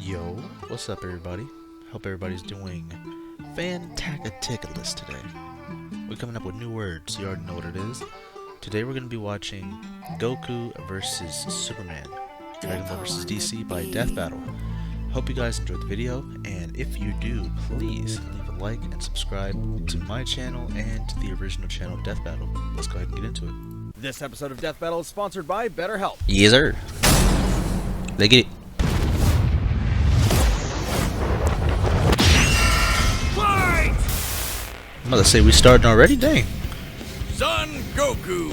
Yo, what's up everybody? Hope everybody's doing fantasticulous today. We're coming up with new words, you already know what it is. Today we're going to be watching Goku vs Superman, Dragon Ball vs DC by Death Battle. Hope you guys enjoyed the video, and if you do, please leave a like and subscribe to my channel and to the original channel Death Battle. Let's go ahead and get into it. This episode of Death Battle is sponsored by BetterHelp. Yes sir. They get it. I'm about to say we starting already? Dang. Son Goku,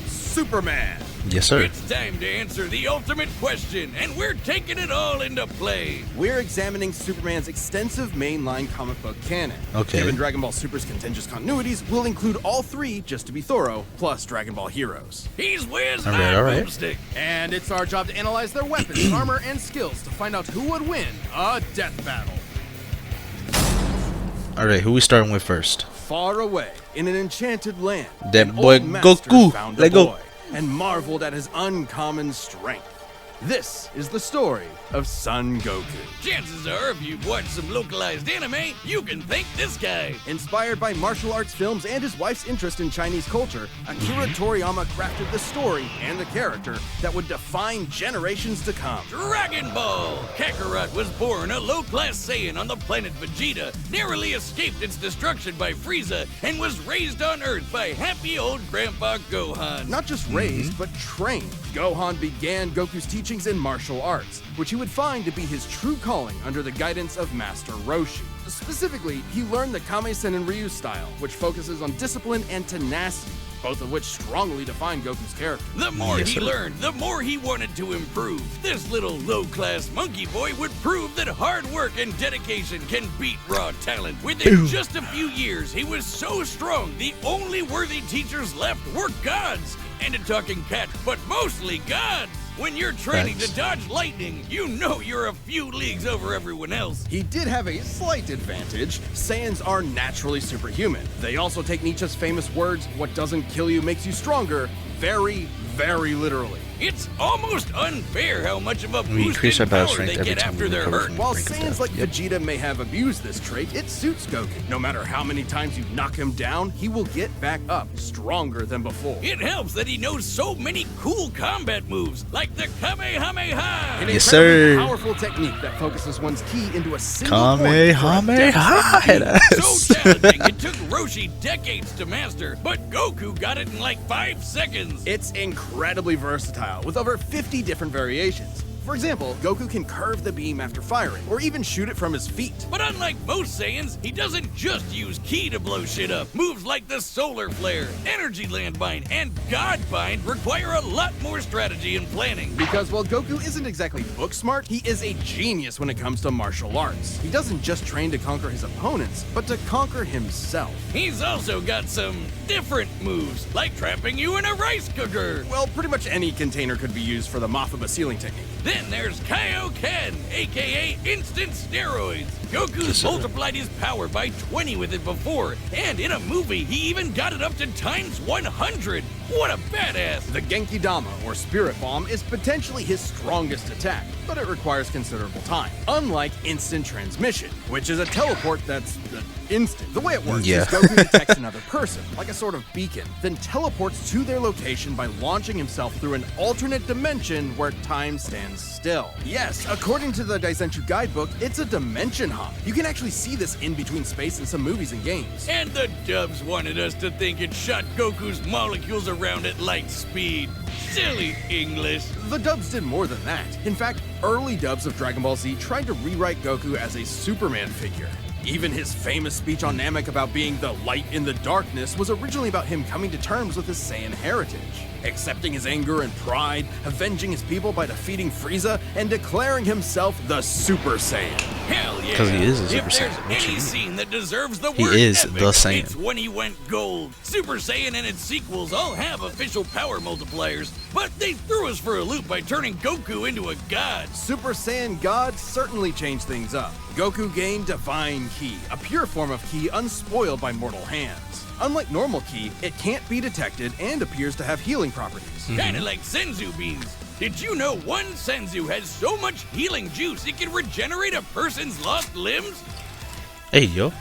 Superman. Yes, sir. It's time to answer the ultimate question, and we're taking it all into play. We're examining Superman's extensive mainline comic book canon. Okay. Given Dragon Ball Super's contentious continuities, we'll include all three, just to be thorough, plus Dragon Ball Heroes. He's Wiz, All right. Boomstick. And it's our job to analyze their weapons, armor, and skills to find out who would win a death battle. Alright, who we starting with first? Far away, in an enchanted land, That an boy old master Goku. found a Let go. boy and marveled at his uncommon strength. This is the story of Son Goku. Chances are, if you've watched some localized anime, you can thank this guy. Inspired by martial arts films and his wife's interest in Chinese culture, Akira Toriyama crafted the story and the character that would define generations to come. Dragon Ball! Kakarot was born a low-class Saiyan on the planet Vegeta, narrowly escaped its destruction by Frieza, and was raised on Earth by happy old Grandpa Gohan. Not just raised, but trained. Gohan began Goku's teachings in martial arts, which he would find to be his true calling under the guidance of Master Roshi. Specifically, he learned the Kame-sen and Ryu style, which focuses on discipline and tenacity, both of which strongly define Goku's character. The more Yes, he sir. learned, the more he wanted to improve. This little low-class monkey boy would prove that hard work and dedication can beat raw talent. Within just a few years, he was so strong, the only worthy teachers left were gods. And a talking cat, but mostly gods. When you're training Thanks. to dodge lightning, you know you're a few leagues over everyone else. He did have a slight advantage. Saiyans are naturally superhuman. They also take Nietzsche's famous words, "What doesn't kill you makes you stronger," very, very literally. It's almost unfair how much of a We boost increase in our battle power strength they every get time after we they're recover hurt. from While brink of Saiyans death. like Yep. Vegeta may have abused this trait, it suits Goku. No matter how many times you knock him down, he will get back up, stronger than before. It helps that he knows so many cool combat moves, like the Kamehameha. An Yes, incredibly sir. powerful technique that focuses one's ki into a single point for a Kamehameha. devastating So challenging, it took Roshi decades to master, but Goku got it in like 5 seconds. It's incredibly versatile, with over 50 different variations. For example, Goku can curve the beam after firing, or even shoot it from his feet. But unlike most Saiyans, he doesn't just use ki to blow shit up. Moves like the Solar Flare, Energy Landmine, and God Bind require a lot more strategy and planning. Because while Goku isn't exactly book smart, he is a genius when it comes to martial arts. He doesn't just train to conquer his opponents, but to conquer himself. He's also got some different moves, like trapping you in a rice cooker. Well, pretty much any container could be used for the Mothaba sealing technique. Then there's Kaioken, aka instant steroids. Goku's multiplied his power by 20 with it before, and in a movie, he even got it up to times 100. What a badass! The Genki Dama, or Spirit Bomb, is potentially his strongest attack, but it requires considerable time. Unlike instant transmission, which is a teleport that's instant. The way it works Yeah. is Goku detects another person, like a sort of beacon, then teleports to their location by launching himself through an alternate dimension where time stands still. Yes, according to the Daisenshuu guidebook, it's a dimension hop. You can actually see this in between space in some movies and games. And the dubs wanted us to think it shot Goku's molecules around at light speed. Silly English. The dubs did more than that. In fact, early dubs of Dragon Ball Z tried to rewrite Goku as a Superman figure. Even his famous speech on Namek about being the light in the darkness was originally about him coming to terms with his Saiyan heritage, accepting his anger and pride, avenging his people by defeating Frieza, and declaring himself the Super Saiyan. Hell yeah! 'Cause he is a Super If there's Saiyan. What you any mean? scene that deserves the He word is epic, the Saiyan. it's when he went gold. Super Saiyan and its sequels all have official power multipliers, but they threw us for a loop by turning Goku into a god. Super Saiyan God certainly changed things up. Goku gained Divine Ki, a pure form of Ki unspoiled by mortal hands. Unlike normal Ki, it can't be detected and appears to have healing properties. Kinda like Senzu beans. Did you know one senzu has so much healing juice it can regenerate a person's lost limbs? Hey, yo.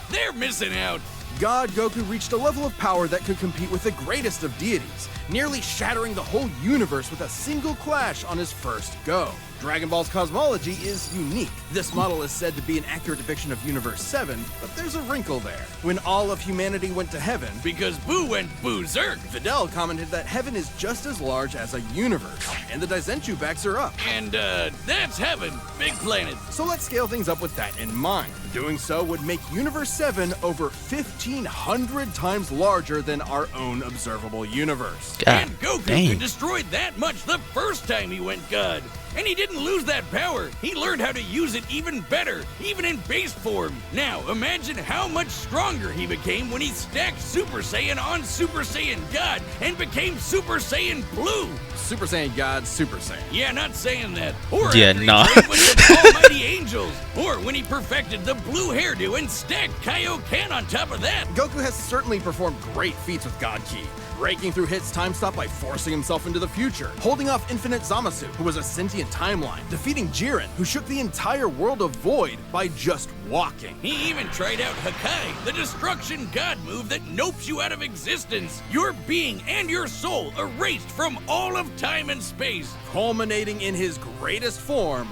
They're missing out. God Goku reached a level of power that could compete with the greatest of deities, nearly shattering the whole universe with a single clash on his first go. Dragon Ball's cosmology is unique. This model is said to be an accurate depiction of Universe 7, but there's a wrinkle there. When all of humanity went to heaven, Because Boo went berserk. Fidel commented that heaven is just as large as a universe, and the Daizenshuu backs her up. And, that's heaven. Big planet. So let's scale things up with that in mind. Doing so would make Universe 7 over 1,500 times larger than our own observable universe. God And Goku dang. could destroy that much the first time he went God. And he didn't lose that power. He learned how to use it even better, even in base form. Now, imagine how much stronger he became when he stacked Super Saiyan on Super Saiyan God and became Super Saiyan Blue. Super Saiyan God, Super Saiyan. Yeah, not saying that. Or Yeah, after he nah. trained with the almighty angels. Or when he perfected the blue hairdo and stacked Kaioken on top of that. Goku has certainly performed great feats with God Ki, breaking through Hit's time stop by forcing himself into the future, holding off Infinite Zamasu, who was a sentient timeline, defeating Jiren, who shook the entire world of Void by just walking. He even tried out Hakai, the destruction god move that nopes you out of existence. Your being and your soul erased from all of time and space. Culminating in his greatest form,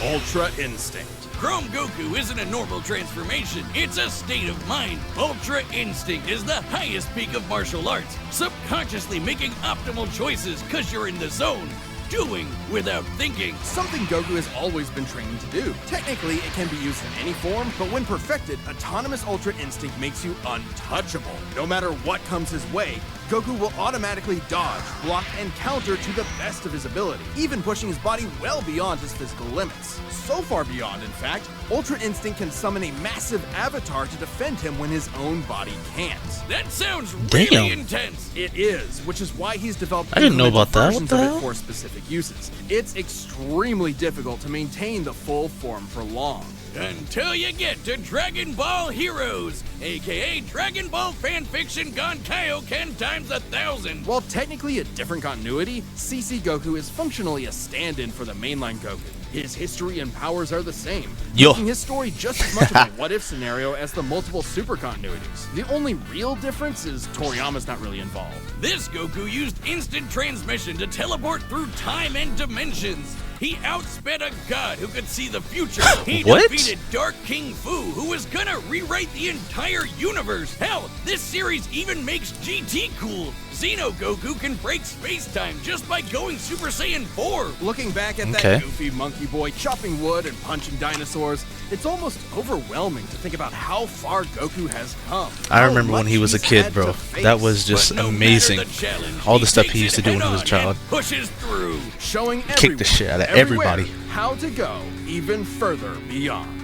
Ultra Instinct. Chrome Goku isn't a normal transformation, it's a state of mind. Ultra Instinct is the highest peak of martial arts, subconsciously making optimal choices cause you're in the zone. Doing without thinking. Something Goku has always been training to do. Technically, it can be used in any form, but when perfected, Autonomous Ultra Instinct makes you untouchable. No matter what comes his way, Goku will automatically dodge, block, and counter to the best of his ability, even pushing his body well beyond his physical limits. So far beyond, in fact, Ultra Instinct can summon a massive avatar to defend him when his own body can't. That sounds Damn. really intense. It is, which is why he's developed I didn't know incremental about that. What versions the of hell? it for specific uses. It's extremely difficult to maintain the full form for long. Until you get to Dragon Ball Heroes, aka Dragon Ball fanfiction gone Kaioken times 1,000. While technically a different continuity, CC Goku is functionally a stand-in for the mainline Goku. His history and powers are the same, Yo. making his story just as much of a what-if scenario as the multiple super continuities. The only real difference is Toriyama's not really involved. This Goku used instant transmission to teleport through time and dimensions. He outsped a god who could see the future. He What? defeated Dark King Fu, who was gonna rewrite the entire universe. Hell, this series even makes GT cool. Xeno Goku can break space-time just by going Super Saiyan 4. Looking back at Okay. that goofy monkey boy chopping wood and punching dinosaurs, it's almost overwhelming to think about how far Goku has come. I How remember when much he was a he's kid, had bro. to face. That was just But no amazing. matter the challenge, All the stuff takes he used to it do when he was a head-on child. and pushes through. Showing Kick everyone, the shit out of everywhere, everybody. how to go even further beyond.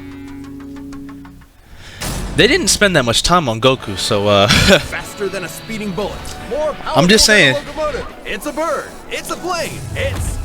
They didn't spend that much time on Goku, so Faster than a speeding bullet. More powerful I'm just saying. than a locomotive. It's a bird. It's a plane. It's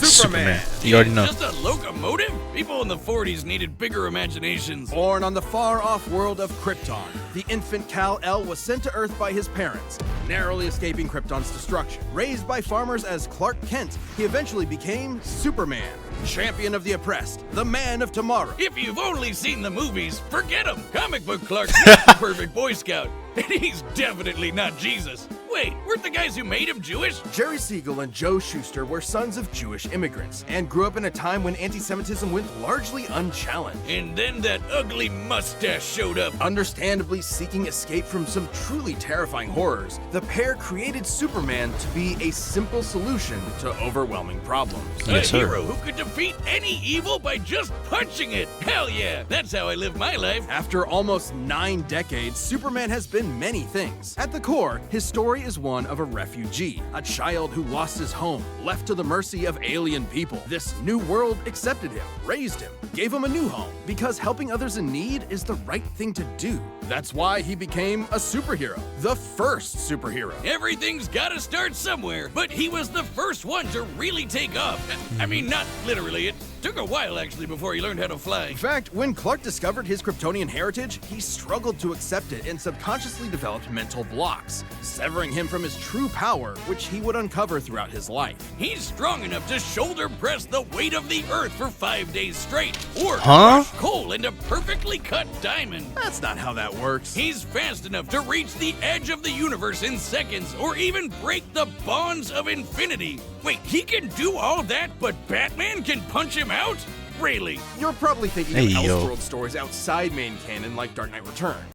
Superman. You already know. Just a locomotive? People in the 40s needed bigger imaginations. Born on the far-off world of Krypton, the infant Kal-El was sent to Earth by his parents, narrowly escaping Krypton's destruction. Raised by farmers as Clark Kent, he eventually became Superman, champion of the oppressed, the man of tomorrow. If you've only seen the movies, forget him. Comic book Clark's not the perfect Boy Scout, and he's definitely not Jesus. Wait, weren't the guys who made him Jewish? Jerry Siegel and Joe Shuster were sons of Jewish immigrants and grew up in a time when anti-Semitism went largely unchallenged. And then that ugly mustache showed up. Understandably seeking escape from some truly terrifying horrors, the pair created Superman to be a simple solution to overwhelming problems. Yes, A sir. hero who could defeat any evil by just punching it. Hell yeah, that's how I live my life. After almost 9 decades, Superman has been many things. At the core, his story is one of a refugee, a child who lost his home, left to the mercy of alien people. This new world accepted him, raised him, gave him a new home, because helping others in need is the right thing to do. That's why he became a superhero, the first superhero. Everything's gotta start somewhere, but he was the first one to really take off. I mean, not literally, it Took a while, actually, before he learned how to fly. In fact, when Clark discovered his Kryptonian heritage, he struggled to accept it and subconsciously developed mental blocks, severing him from his true power, which he would uncover throughout his life. He's strong enough to shoulder press the weight of the Earth for 5 days straight, or Huh? crush coal into perfectly cut diamond. That's not how that works. He's fast enough to reach the edge of the universe in seconds, or even break the bonds of infinity. Wait, he can do all that, but Batman can punch him out? Really? You're probably thinking Hey, of yo. Elseworld stories outside main canon like Dark Knight Returns.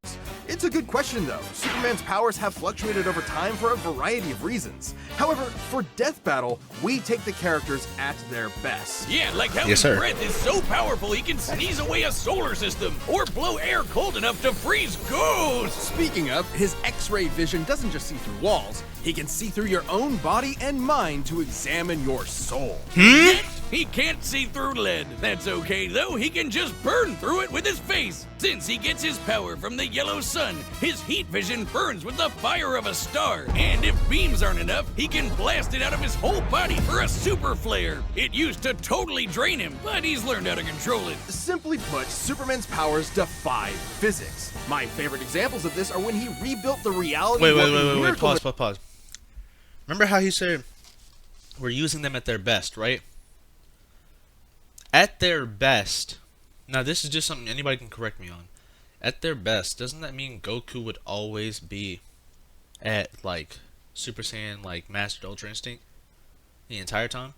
It's a good question, though. Superman's powers have fluctuated over time for a variety of reasons. However, for Death Battle, we take the characters at their best. Yeah, like how Yes, his sir. breath is so powerful he can sneeze away a solar system, or blow air cold enough to freeze ghosts. Speaking of, his X-ray vision doesn't just see through walls. He can see through your own body and mind to examine your soul. Yet, he can't see through lead. That's okay, though. He can just burn through it with his face. Since he gets his power from the yellow sun, his heat vision burns with the fire of a star. And if beams aren't enough, he can blast it out of his whole body for a super flare. It used to totally drain him, but he's learned how to control it. Simply put, Superman's powers defy physics. My favorite examples of this are when he rebuilt the reality Wait, warping miracle pause. Remember how he said we're using them at their best, right? At their best. Now, this is just something anybody can correct me on. At their best, doesn't that mean Goku would always be at, like, Super Saiyan, like, Mastered Ultra Instinct the entire time?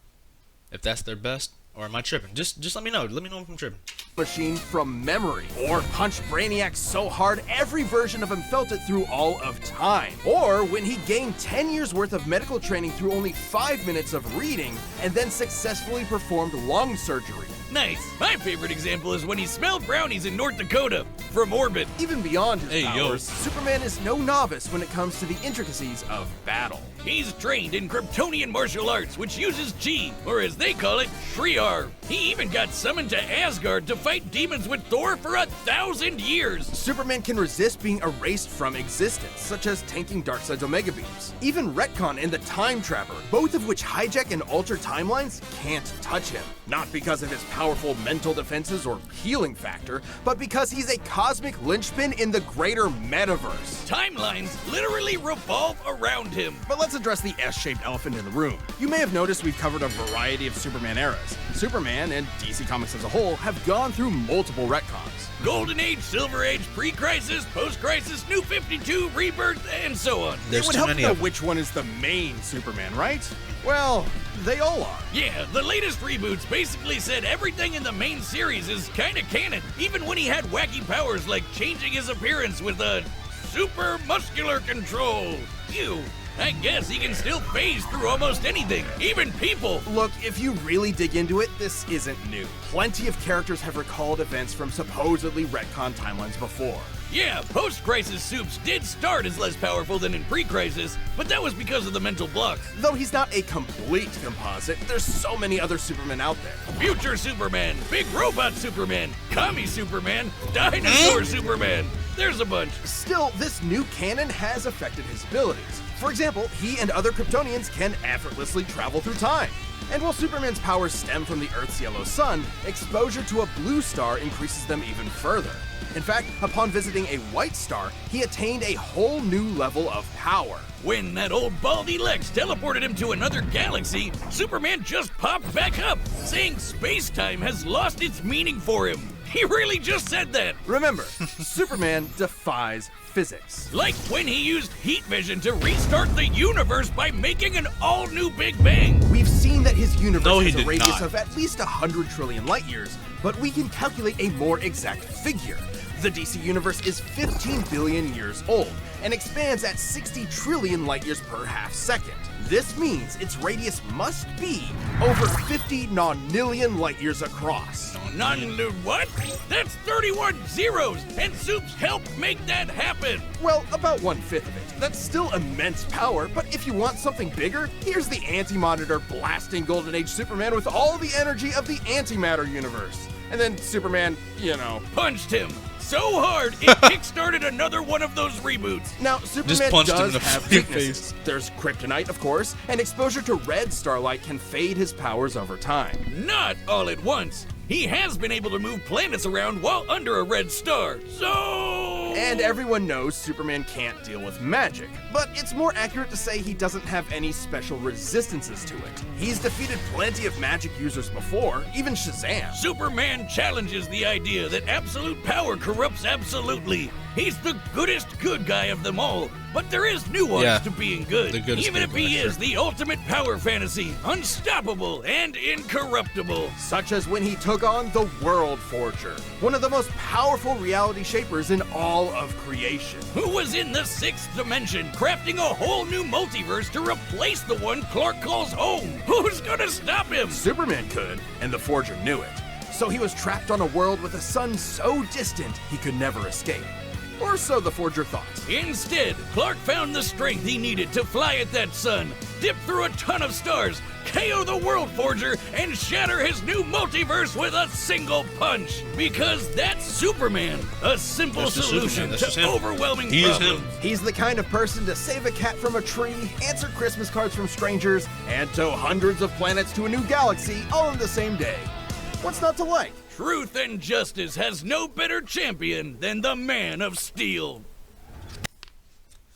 If that's their best? Or am I tripping? Just let me know. Let me know if I'm tripping. machine from memory, or punched Brainiac so hard every version of him felt it through all of time, or when he gained 10 years worth of medical training through only 5 minutes of reading and then successfully performed lung surgery. Nice. My favorite example is when he smelled brownies in North Dakota from orbit. Even beyond his Hey, yo. powers, Superman is no novice when it comes to the intricacies of battle. He's trained in Kryptonian martial arts, which uses Chi, or as they call it, Shriar. He even got summoned to Asgard to fight demons with Thor for 1,000 years. Superman can resist being erased from existence, such as tanking Darkseid's Omega Beams. Even Retcon and the Time Trapper, both of which hijack and alter timelines, can't touch him. Not because of his powerful mental defenses or healing factor, but because he's a cosmic linchpin in the greater metaverse. Timelines literally revolve around him. But let's address the S-shaped elephant in the room. You may have noticed we've covered a variety of Superman eras. Superman, and DC Comics as a whole, have gone through multiple retcons. Golden Age, Silver Age, Pre-Crisis, Post-Crisis, New 52, Rebirth, and so on. There's it would too help many to know of them. which one is the main Superman, right? Well, they all are. Yeah, the latest reboots basically said everything in the main series is kinda canon, even when he had wacky powers like changing his appearance with a super muscular control. Ew. I guess he can still phase through almost anything, even people. Look, if you really dig into it, this isn't new. Plenty of characters have recalled events from supposedly retcon timelines before. Yeah, post-crisis Supes did start as less powerful than in pre-crisis, but that was because of the mental blocks. Though he's not a complete composite, there's so many other Supermen out there. Future Superman, Big Robot Superman, Commie Superman, Dinosaur Superman. There's a bunch. Still, this new canon has affected his abilities. For example, he and other Kryptonians can effortlessly travel through time. And while Superman's powers stem from the Earth's yellow sun, exposure to a blue star increases them even further. In fact, upon visiting a white star, he attained a whole new level of power. When that old baldy Lex teleported him to another galaxy, Superman just popped back up, saying space-time has lost its meaning for him. He really just said that. Remember, Superman defies physics. Like when he used heat vision to restart the universe by making an all-new Big Bang. We've seen that his universe No, he has a did radius not. of at least 100 trillion light years, but we can calculate a more exact figure. The DC universe is 15 billion years old and expands at 60 trillion light years per half second. This means its radius must be over 50 nonillion light years across. What? That's 31 zeros, and Supes helped make that happen. Well, about 1/5 of it. That's still immense power, but if you want something bigger, here's the Anti-Monitor blasting Golden Age Superman with all the energy of the antimatter universe. And then Superman, Punched him so hard it kickstarted another one of those reboots. Now, Superman punched him does in the have fucking weaknesses. There's kryptonite, of course, and exposure to red starlight can fade his powers over time. Not all at once. He has been able to move planets around while under a red star. So... And everyone knows Superman can't deal with magic, but it's more accurate to say he doesn't have any special resistances to it. He's defeated plenty of magic users before, even Shazam. Superman challenges the idea that absolute power corrupts absolutely. He's the goodest good guy of them all, but there is nuance to being good. Even if he is the ultimate power fantasy, unstoppable and incorruptible. Such as when he took on the World Forger, one of the most powerful reality shapers in all of creation. Who was in the 6th dimension, crafting a whole new multiverse to replace the one Clark calls home. Who's gonna stop him? Superman could, and the Forger knew it. So he was trapped on a world with a sun so distant he could never escape. Or so the Forger thought. Instead, Clark found the strength he needed to fly at that sun, dip through a ton of stars, KO the World Forger, and shatter his new multiverse with a single punch. Because that's Superman, a simple solution to overwhelming problems. He's the kind of person to save a cat from a tree, answer Christmas cards from strangers, and tow hundreds of planets to a new galaxy all in the same day. What's not to like? Truth and justice has no better champion than the Man of Steel.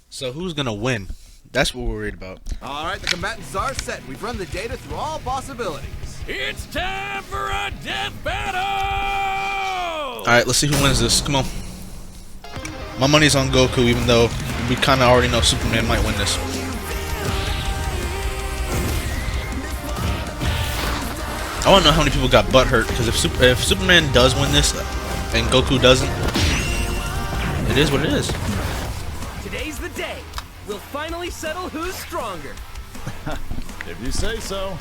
So who's gonna win? That's what we're worried about. All right, the combatants are set. We've run the data through all possibilities. It's time for a death battle! All right, let's see who wins this. Come on. My money's on Goku, even though we kind of already know Superman might win this. I want to know how many people got butthurt, because if Superman does win this and Goku doesn't, it is what it is. Today's the day. We'll finally settle who's stronger. If you say so.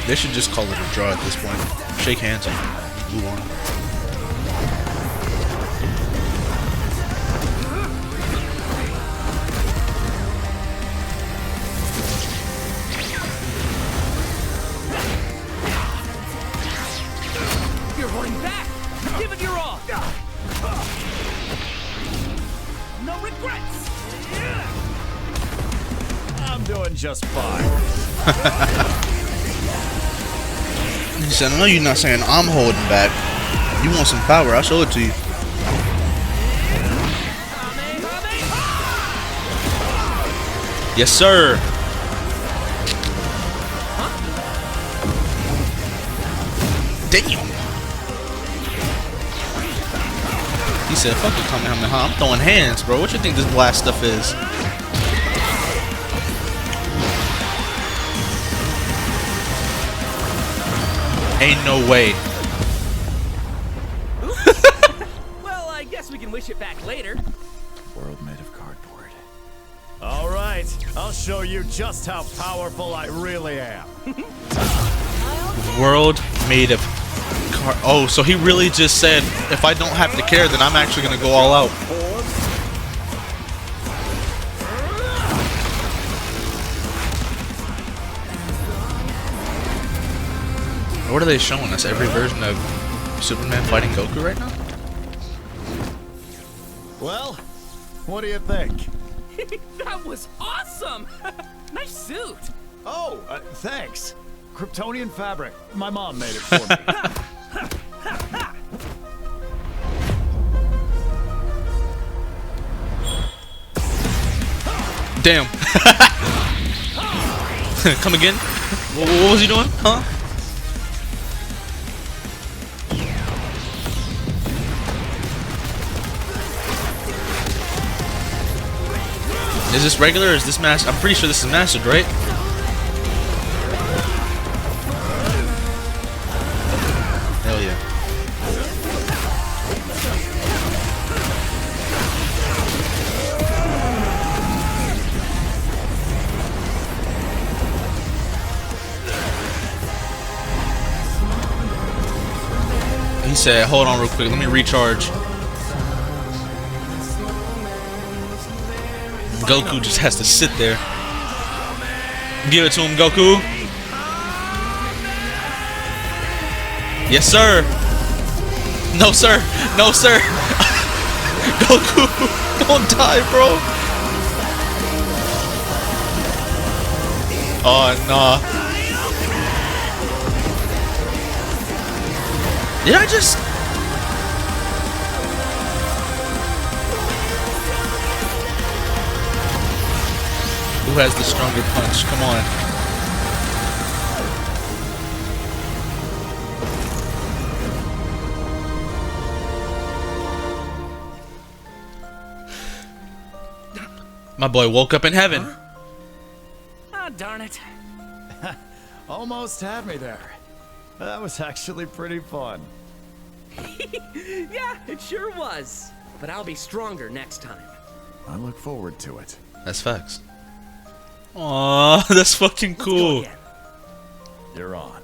They should just call it a draw at this point. Shake hands and move on. You're holding back. Give it your all. No regrets. I'm doing just fine. He said, I know you're not saying I'm holding back. You want some power, I'll show it to you. Yes, sir. Damn. He said, fuck it, Kamehameha. I'm throwing hands, bro. What you think this blast stuff is? Ain't no way. Well, I guess we can wish it back later. World made of cardboard. All right, I'll show you just how powerful I really am. World made of car. Oh, so he really just said, if I don't have to care, then I'm actually gonna go all out. What are they showing us? Every version of Superman fighting Goku right now? Well, what do you think? That was awesome. Nice suit. Oh, thanks. Kryptonian fabric. My mom made it for me. Damn. Come again? What was he doing? Huh? Is this regular or is this mastered? I'm pretty sure this is mastered, right? Hell yeah. He said, hold on real quick, let me recharge. Goku just has to sit there. Give it to him, Goku. Yes, sir. No, sir. No, sir. Goku, don't die, bro. Oh, nah. Did I just... Who has the stronger punch? Come on. My boy woke up in heaven. Ah, darn it. Almost had me there. That was actually pretty fun. Yeah, it sure was. But I'll be stronger next time. I look forward to it. That's facts. Aww, that's fucking Let's go cool. again. You're on.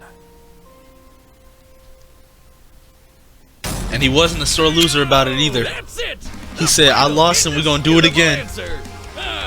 And he wasn't a sore loser about it either. That's it. He said, I lost and we're gonna do it again. Answer.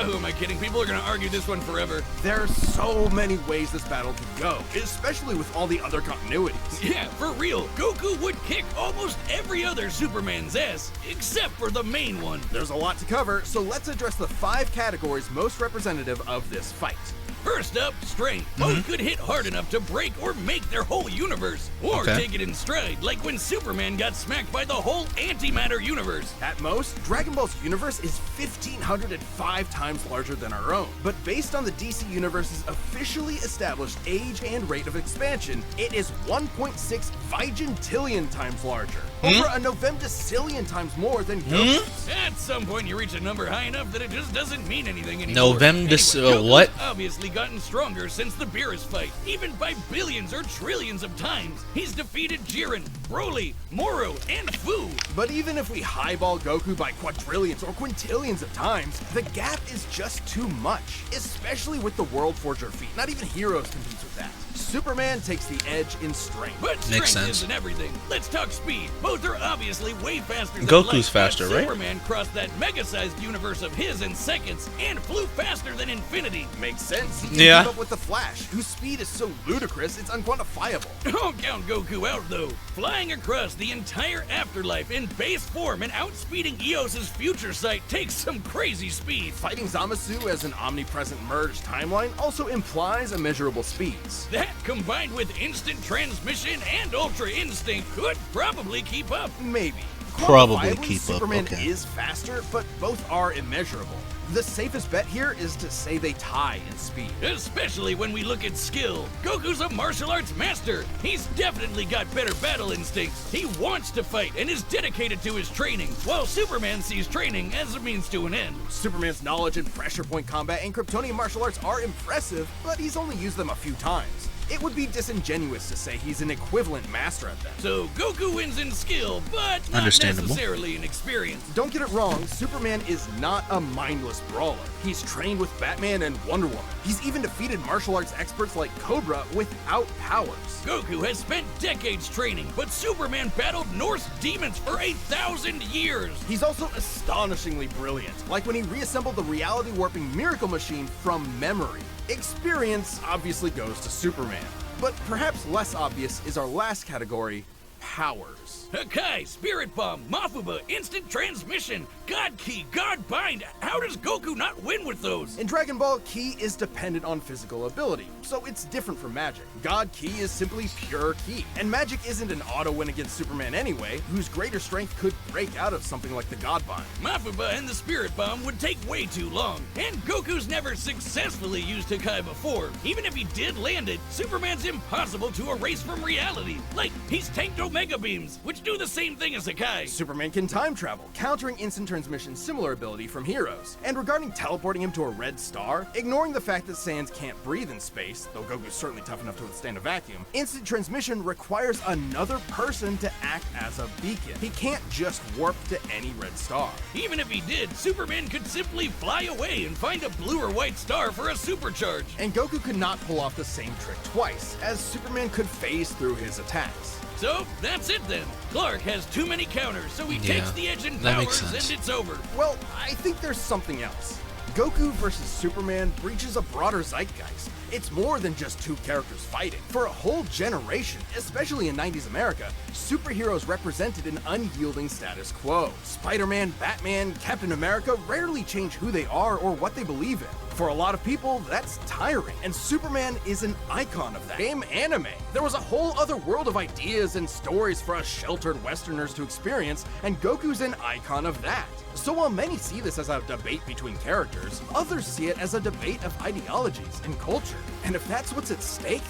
Who am I kidding? People are gonna argue this one forever. There are so many ways this battle could go, especially with all the other continuities. Yeah, for real. Goku would kick almost every other Superman's ass, except for the main one. There's a lot to cover, so let's address the 5 categories most representative of this fight. First up, strength. Both could hit hard enough to break or make their whole universe, or Okay. take it in stride, like when Superman got smacked by the whole antimatter universe. At most, Dragon Ball's universe is 1,505 times larger than our own. But based on the DC Universe's officially established age and rate of expansion, it is 1.6 vigintillion times larger. Over a novemdecillion times more than Goku's. At some point, you reach a number high enough that it just doesn't mean anything anymore. Goku's what? Obviously gotten stronger since the Beerus fight, even by billions or trillions of times. He's defeated Jiren, Broly, Moro, and Fu. But even if we highball Goku by quadrillions or quintillions of times, the gap is just too much, especially with the World Forger feat. Not even Heroes competes with that. Superman takes the edge in strength. But Makes strength sense. isn't everything. Let's talk speed. Both are obviously way faster than Goku's light, faster, but right? Superman crossed that mega-sized universe of his in seconds and flew faster than infinity. Makes sense. He can Yeah. keep up with the Flash, whose speed is so ludicrous it's unquantifiable. Don't count Goku out, though. Flying across the entire afterlife in base form and outspeeding Eos's future sight takes some crazy speed. Fighting Zamasu as an omnipresent merged timeline also implies immeasurable speeds. That, combined with instant transmission and ultra instinct, could probably keep up. Maybe. Probably Quantifiably, keep up, Superman okay. is faster, but both are immeasurable. The safest bet here is to say they tie in speed. Especially when we look at skill. Goku's a martial arts master. He's definitely got better battle instincts. He wants to fight and is dedicated to his training, while Superman sees training as a means to an end. Superman's knowledge in pressure point combat and Kryptonian martial arts are impressive, but he's only used them a few times. It would be disingenuous to say he's an equivalent master at them. So Goku wins in skill, but not Understandable. necessarily in experience. Don't get it wrong, Superman is not a mindless brawler. He's trained with Batman and Wonder Woman. He's even defeated martial arts experts like Cobra without powers. Goku has spent decades training, but Superman battled Norse demons for 1,000 years. He's also astonishingly brilliant, like when he reassembled the reality warping miracle machine from memory. Experience obviously goes to Superman, but perhaps less obvious is our last category, powers. Hakai, Spirit Bomb, Mafuba, Instant Transmission, God Key, God Bind. How does Goku not win with those? In Dragon Ball, Ki is dependent on physical ability, so it's different from Magic. God Ki is simply pure Ki, and Magic isn't an auto win against Superman anyway, whose greater strength could break out of something like the God Bind. Mafuba and the Spirit Bomb would take way too long, and Goku's never successfully used Hakai before. Even if he did land it, Superman's impossible to erase from reality. Like, he's tanked Omega Beams, which do the same thing as Hakai. Superman can time travel, countering Instant Transmission's similar ability from Heroes. And regarding teleporting him to a red star, ignoring the fact that Saiyans can't breathe in space, though Goku's certainly tough enough to withstand a vacuum, Instant Transmission requires another person to act as a beacon. He can't just warp to any red star. Even if he did, Superman could simply fly away and find a blue or white star for a supercharge. And Goku could not pull off the same trick twice, as Superman could phase through his attacks. So, that's it then. Clark has too many counters, so he Yeah, takes the edge in that makes powers sense. and it's over. Well, I think there's something else. Goku vs. Superman breaches a broader zeitgeist. It's more than just two characters fighting. For a whole generation, especially in 90s America, superheroes represented an unyielding status quo. Spider-Man, Batman, Captain America rarely change who they are or what they believe in. For a lot of people, that's tiring, and Superman is an icon of that. Game anime. There was a whole other world of ideas and stories for us sheltered Westerners to experience, and Goku's an icon of that. So while many see this as a debate between characters, others see it as a debate of ideologies and culture. And if that's what's at stake,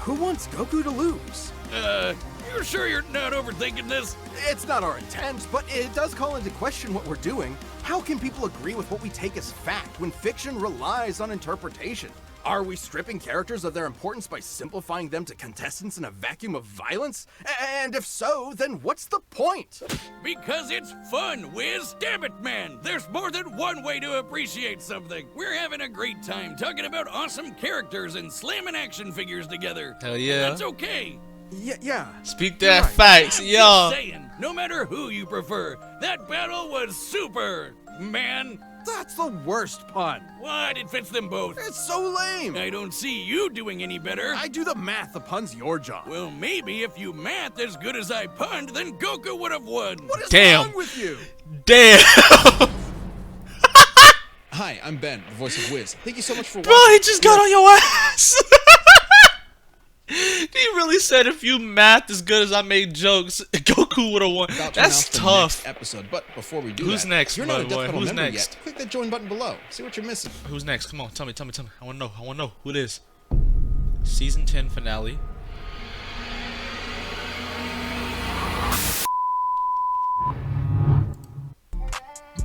who wants Goku to lose? You're sure you're not overthinking this? It's not our intent, but it does call into question what we're doing. How can people agree with what we take as fact when fiction relies on interpretation? Are we stripping characters of their importance by simplifying them to contestants in a vacuum of violence? And if so, then what's the point? Because it's fun, Wiz. Damn it, man. There's more than one way to appreciate something. We're having a great time talking about awesome characters and slamming action figures together. Hell yeah. That's okay. Yeah. Speak that Right. facts, I'm yo. just saying, no matter who you prefer, that battle was super, man. That's the worst pun. What? It fits them both. It's so lame. I don't see you doing any better. I do the math, the pun's your job. Well, maybe if you math as good as I punned, then Goku would have won. What is Damn. wrong with you? Damn. Hi, I'm Ben, the voice of Wiz. Thank you so much for Bro, watching. he just got on your ass. He really said if you math as good as I made jokes, Goku would have won. About to That's announce the tough. next episode, but before we do Who's that, next, you're not a by the Death way? Metal Who's member next? yet. Click that join button below. See what you're missing. Who's next? Come on, tell me. I wanna know who it is. Season 10 finale.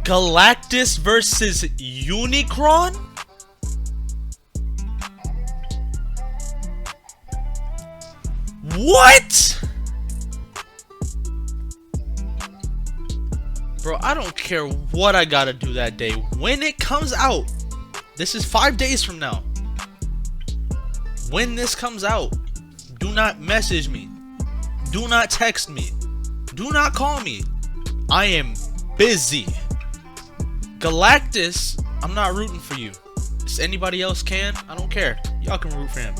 Galactus versus Unicron? What? Bro, I don't care what I gotta do that day. When it comes out, this is 5 days from now. When this comes out, do not message me. Do not text me. Do not call me. I am busy. Galactus, I'm not rooting for you. If anybody else can, I don't care. Y'all can root for him.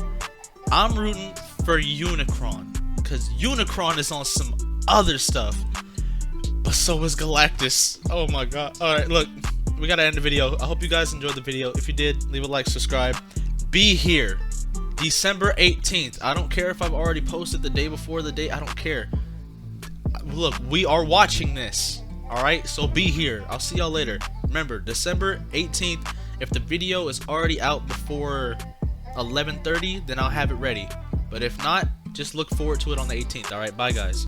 I'm rooting for Unicron, because Unicron is on some other stuff. But so is Galactus. Oh my god. Alright, look. We gotta end the video. I hope you guys enjoyed the video. If you did, leave a like, subscribe. Be here. December 18th. I don't care if I've already posted the day before the date. I don't care. Look, we are watching this. Alright? So be here. I'll see y'all later. Remember, December 18th. If the video is already out before 11:30, then I'll have it ready. But if not, just look forward to it on the 18th. Alright? Bye, guys.